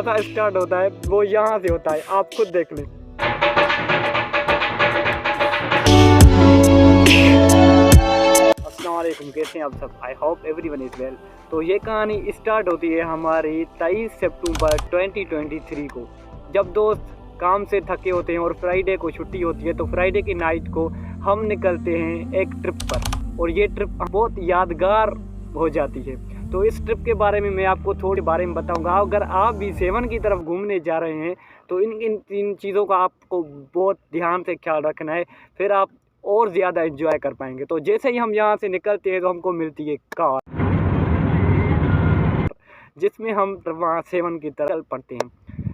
मज़ा स्टार्ट होता है वो यहाँ से होता है, आप खुद देख लें। अस्सलाम वालेकुम, कैसे हैं आप सब? I hope everyone is well. तो ये कहानी स्टार्ट होती है हमारी 23 सितंबर 2023 को, जब दोस्त काम से थके होते हैं और फ्राइडे को छुट्टी होती है। तो फ्राइडे की नाइट को हम निकलते हैं एक ट्रिप पर, और ये ट्रिप बहुत यादगार हो जाती है। तो इस ट्रिप के बारे में मैं आपको थोड़ी बारे में बताऊंगा। अगर आप भी सेवन की तरफ घूमने जा रहे हैं तो इन तीन चीज़ों का आपको बहुत ध्यान से ख्याल रखना है, फिर आप और ज़्यादा एंजॉय कर पाएंगे। तो जैसे ही हम यहाँ से निकलते हैं तो हमको मिलती है कार, जिसमें हम वहाँ सेवन की तरफ चल पड़ते हैं।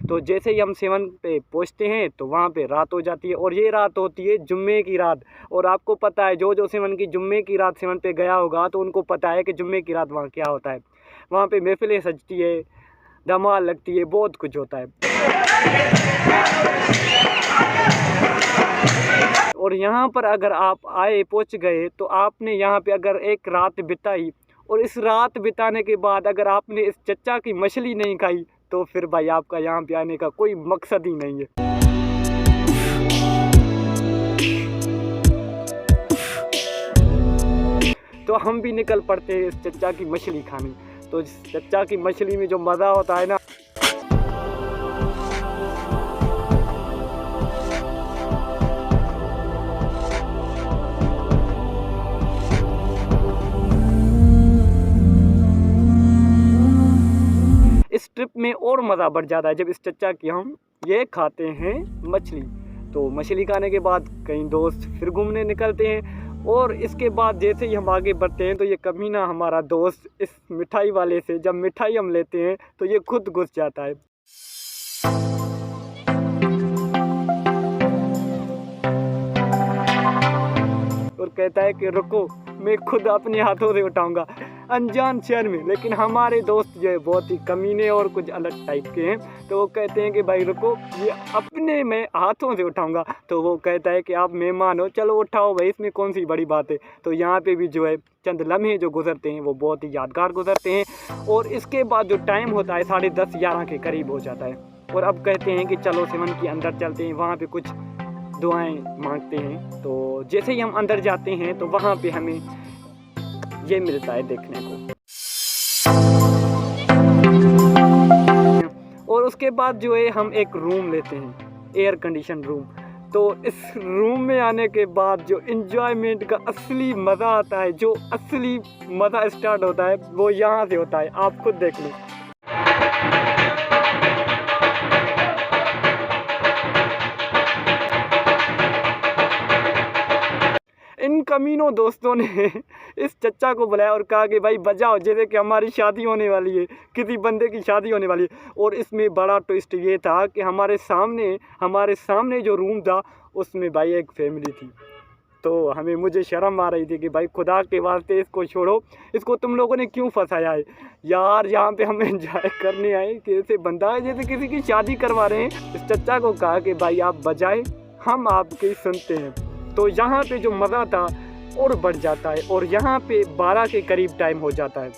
तो जैसे ही हम सेवन पे पहुँचते हैं तो वहाँ पे रात हो जाती है, और ये रात होती है जुम्मे की रात। और आपको पता है जो सेवन की जुम्मे की रात सेवन पे गया होगा तो उनको पता है कि जुम्मे की रात वहाँ क्या होता है। वहाँ पे महफिलें सजती है, धमाल लगती है, बहुत कुछ होता है। और यहाँ पर अगर आप पहुँच गए तो आपने यहाँ पे अगर एक रात बिताई, और इस रात बिताने के बाद अगर आपने इस चच्चा की मछली नहीं खाई तो फिर भाई आपका यहाँ पे आने का कोई मकसद ही नहीं है। तो हम भी निकल पड़ते हैं इस चच्चा की मछली खाने। तो इस चच्चा की मछली में जो मज़ा होता है ना, इस ट्रिप में और मज़ा बढ़ जाता है जब इस चच्चा की हम ये खाते हैं मछली। तो मछली खाने के बाद कई दोस्त फिर घूमने निकलते हैं, और इसके बाद जैसे ही हम आगे बढ़ते हैं तो ये कमीना हमारा दोस्त इस मिठाई वाले से जब मिठाई हम लेते हैं तो ये खुद घुस जाता है। और कहता है कि रुको, मैं खुद अपने हाथों से उठाऊंगा, अनजान शहर में। लेकिन हमारे दोस्त जो है बहुत ही कमीने और कुछ अलग टाइप के हैं, तो वो कहते हैं कि भाई रुको, ये अपने मैं हाथों से उठाऊंगा। तो वो कहता है कि आप मेहमान हो, चलो उठाओ भाई, इसमें कौन सी बड़ी बात है। तो यहाँ पे भी जो है चंद लम्हे जो गुजरते हैं वो बहुत ही यादगार गुजरते हैं। और इसके बाद जो टाइम होता है 10:30-11 के करीब हो जाता है, और अब कहते हैं कि चलो सेवन के अंदर चलते हैं, वहाँ पर कुछ दुआएं मांगते हैं। तो जैसे ही हम अंदर जाते हैं तो वहाँ पे हमें ये मिलता है देखने को। और उसके बाद जो है हम एक रूम लेते हैं, एयर कंडीशन रूम। तो इस रूम में आने के बाद जो एंजॉयमेंट का असली मज़ा आता है, जो असली मज़ा स्टार्ट होता है वो यहाँ से होता है, आप खुद देख लो। इन कमीनों दोस्तों ने इस चच्चा को बुलाया और कहा कि भाई बजाओ, जैसे कि हमारी शादी होने वाली है, किसी बंदे की शादी होने वाली है। और इसमें बड़ा ट्विस्ट ये था कि हमारे सामने जो रूम था उसमें भाई एक फैमिली थी। तो मुझे शर्म आ रही थी कि भाई खुदा के वास्ते इसको छोड़ो, इसको तुम लोगों ने क्यों फंसाया है यार। यहाँ पे हम एंजॉय करने आए कि ऐसे बंदा है जैसे किसी की शादी करवा रहे हैं। इस चच्चा को कहा कि भाई आप बजाए, हम आपकी सुनते हैं। तो यहाँ पे जो मज़ा था और बढ़ जाता है, और यहाँ पे 12 के करीब टाइम हो जाता है।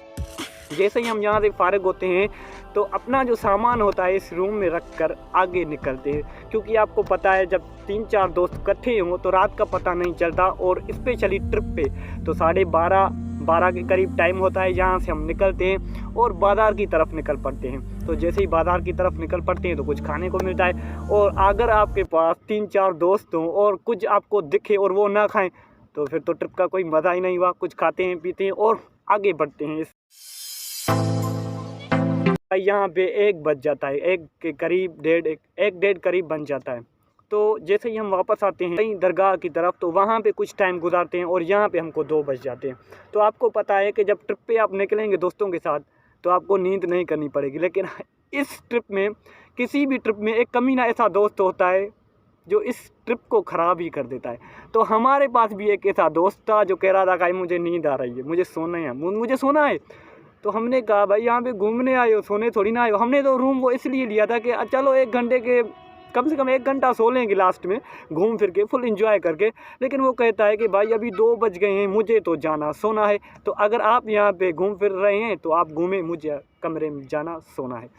जैसे ही हम यहाँ से फारिग होते हैं तो अपना जो सामान होता है इस रूम में रख कर आगे निकलते हैं, क्योंकि आपको पता है जब 3-4 दोस्त इकट्ठे हों तो रात का पता नहीं चलता। और स्पेशली ट्रिप पे तो 12:30 के करीब टाइम होता है। यहाँ से हम निकलते हैं और बाज़ार की तरफ निकल पड़ते हैं। तो जैसे ही बाज़ार की तरफ निकल पड़ते हैं तो कुछ खाने को मिलता है, और अगर आपके पास 3-4 दोस्त हों और कुछ आपको दिखे और वो ना खाएं तो फिर तो ट्रिप का कोई मज़ा ही नहीं हुआ। कुछ खाते हैं, पीते हैं और आगे बढ़ते हैं। यहाँ पे 1 बज जाता है, 1 के करीब, 1:30 करीब बन जाता है। तो जैसे ही हम वापस आते हैं कहीं दरगाह की तरफ तो वहाँ पे कुछ टाइम गुजारते हैं, और यहाँ पे हमको 2 बज जाते हैं। तो आपको पता है कि जब ट्रिप पे आप निकलेंगे दोस्तों के साथ तो आपको नींद नहीं करनी पड़ेगी, लेकिन इस ट्रिप में, किसी भी ट्रिप में एक कमीना ऐसा दोस्त होता है जो इस ट्रिप को ख़राब ही कर देता है। तो हमारे पास भी एक ऐसा दोस्त था जो कह रहा था कि मुझे नींद आ रही है, मुझे सोना है। तो हमने कहा भाई यहाँ पे घूमने आए हो, सोने थोड़ी ना आए हो। हमने तो रूम वो इसलिए लिया था कि चलो 1 घंटे के कम से कम 1 घंटा सो लेंगे लास्ट में, घूम फिर के फुल एंजॉय करके। लेकिन वो कहता है कि भाई अभी 2 बज गए हैं, मुझे तो जाना सोना है। तो अगर आप यहाँ पे घूम फिर रहे हैं तो आप घूमें, मुझे कमरे में जाना सोना है।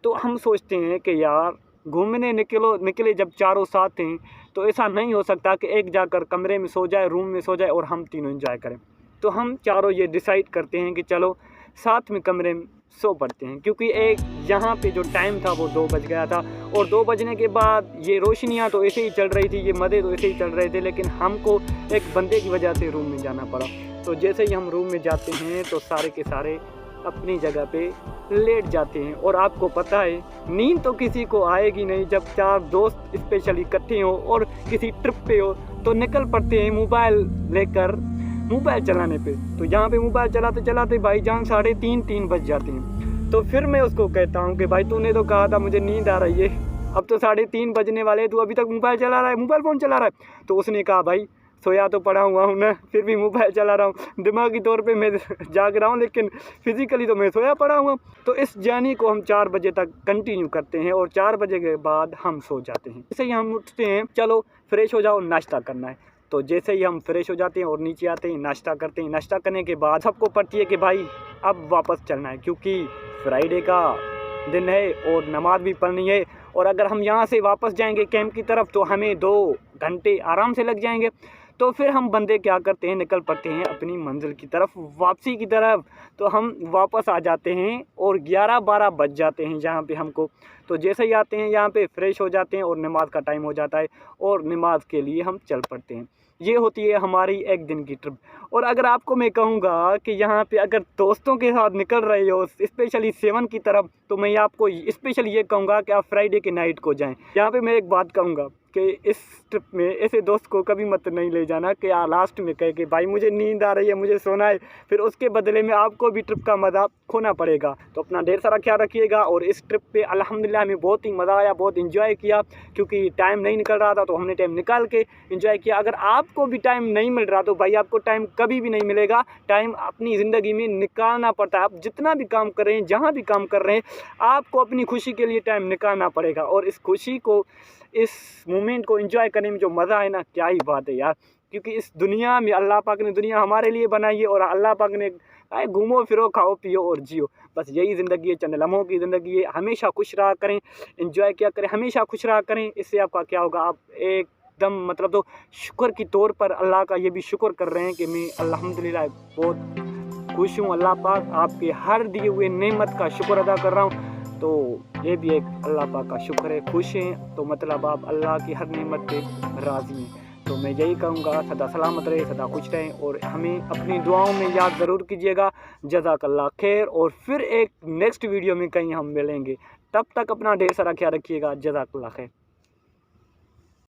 तो हम सोचते हैं कि यार घूमने निकले जब चारों साथ हैं तो ऐसा नहीं हो सकता कि एक जाकर कमरे में सो जाए, रूम में सो जाए और हम तीनों एंजॉय करें। तो हम चारों ये डिसाइड करते हैं कि चलो साथ में कमरे में सो पड़ते हैं, क्योंकि एक यहाँ पे जो टाइम था वो 2 बज गया था और 2 बजने के बाद ये रोशनियाँ तो ऐसे ही चल रही थी, ये मदे तो ऐसे ही चल रहे थे, लेकिन हमको एक बंदे की वजह से रूम में जाना पड़ा। तो जैसे ही हम रूम में जाते हैं तो सारे के सारे अपनी जगह पे लेट जाते हैं। और आपको पता है नींद तो किसी को आएगी नहीं जब 4 दोस्त स्पेशली इकट्ठे हो और किसी ट्रिप पे हो तो निकल पड़ते हैं मोबाइल लेकर मोबाइल चलाने पे। तो यहाँ पे मोबाइल चलाते चलाते भाईजान 3:30 बज जाते हैं। तो फिर मैं उसको कहता हूँ कि भाई तूने तो कहा था मुझे नींद आ रही है, अब तो 3:30 बजने वाले, तू अभी तक मोबाइल चला रहा है, मोबाइल फ़ोन चला रहा है। तो उसने कहा भाई सोया तो पड़ा हुआ हूँ ना, फिर भी मोबाइल चला रहा हूँ, दिमागी तौर पे मैं जाग रहा हूँ लेकिन फिज़िकली तो मैं सोया पड़ा हुआ। तो इस जर्नी को हम 4 बजे तक कंटिन्यू करते हैं और 4 बजे के बाद हम सो जाते हैं। जैसे ही हम उठते हैं चलो फ्रेश हो जाओ, नाश्ता करना है। तो जैसे ही हम फ्रेश हो जाते हैं और नीचे आते हैं, नाश्ता करते हैं। नाश्ता करने के बाद सबको पड़ती है कि भाई अब वापस चलना है, क्योंकि फ्राइडे का दिन है और नमाज़ भी पढ़नी है। और अगर हम यहाँ से वापस जाएंगे कैंप की तरफ तो हमें 2 घंटे आराम से लग जाएंगे। तो फिर हम बंदे क्या करते हैं, निकल पड़ते हैं अपनी मंजिल की तरफ, वापसी की तरफ। तो हम वापस आ जाते हैं और 11-12 बज जाते हैं यहाँ पे हमको। तो जैसे ही आते हैं यहाँ पे फ्रेश हो जाते हैं और नमाज का टाइम हो जाता है और नमाज के लिए हम चल पड़ते हैं। ये होती है हमारी एक दिन की ट्रिप। और अगर आपको मैं कहूँगा कि यहाँ पे अगर दोस्तों के साथ निकल रहे हो स्पेशली 7 की तरफ, तो मैं आपको स्पेशली ये कहूँगा कि आप फ्राइडे के नाइट को जाएं। यहाँ पे मैं एक बात कहूँगा कि इस ट्रिप में ऐसे दोस्त को कभी मत नहीं ले जाना कि लास्ट में कहे कि भाई मुझे नींद आ रही है, मुझे सोना है, फिर उसके बदले में आपको भी ट्रिप का मज़ा खोना पड़ेगा। तो अपना ढेर सारा ख्याल रखिएगा। और इस ट्रिप पे अल्हम्दुलिल्लाह हमें बहुत ही मज़ा आया, बहुत इंजॉय किया, क्योंकि टाइम नहीं निकल रहा था तो हमने टाइम निकाल के इंजॉय किया। अगर आपको भी टाइम नहीं मिल रहा तो भाई आपको टाइम कभी भी नहीं मिलेगा, टाइम अपनी ज़िंदगी में निकालना पड़ता है। आप जितना भी काम कर रहे हैं, जहाँ भी काम कर रहे हैं, आपको अपनी खुशी के लिए टाइम निकालना पड़ेगा। और इस खुशी को, इस मोमेंट को एंजॉय करने में जो मज़ा है ना, क्या ही बात है यार। क्योंकि इस दुनिया में अल्लाह पाक ने दुनिया हमारे लिए बनाई है और अल्लाह पाक ने घूमो फिरो खाओ पियो और जियो, बस यही ज़िंदगी है, चंद लम्हों की ज़िंदगी है। हमेशा खुश रहा करें, एंजॉय किया करें, हमेशा खुश रहा करें। इससे आपका क्या होगा, आप एकदम मतलब तो शुक्र की तौर पर अल्लाह का ये भी शुक्र कर रहे हैं कि मैं अल्हम्दुलिल्लाह बहुत खुश हूँ। अल्लाह पाक आपके हर दिए हुए नेमत का शुक्र अदा कर रहा हूँ। तो ये भी एक अल्लाह पाक का शुक्र है। खुश हैं तो मतलब आप अल्लाह की हर नेमत पे राज़ी हैं। तो मैं यही कहूँगा, सदा सलामत रहे, सदा खुश रहें और हमें अपनी दुआओं में याद ज़रूर कीजिएगा। जज़ाकल्लाह खैर। और फिर एक नेक्स्ट वीडियो में कहीं हम मिलेंगे, तब तक अपना ढेर सारा ख्याल रखिएगा। जज़ाकल्लाह खैर।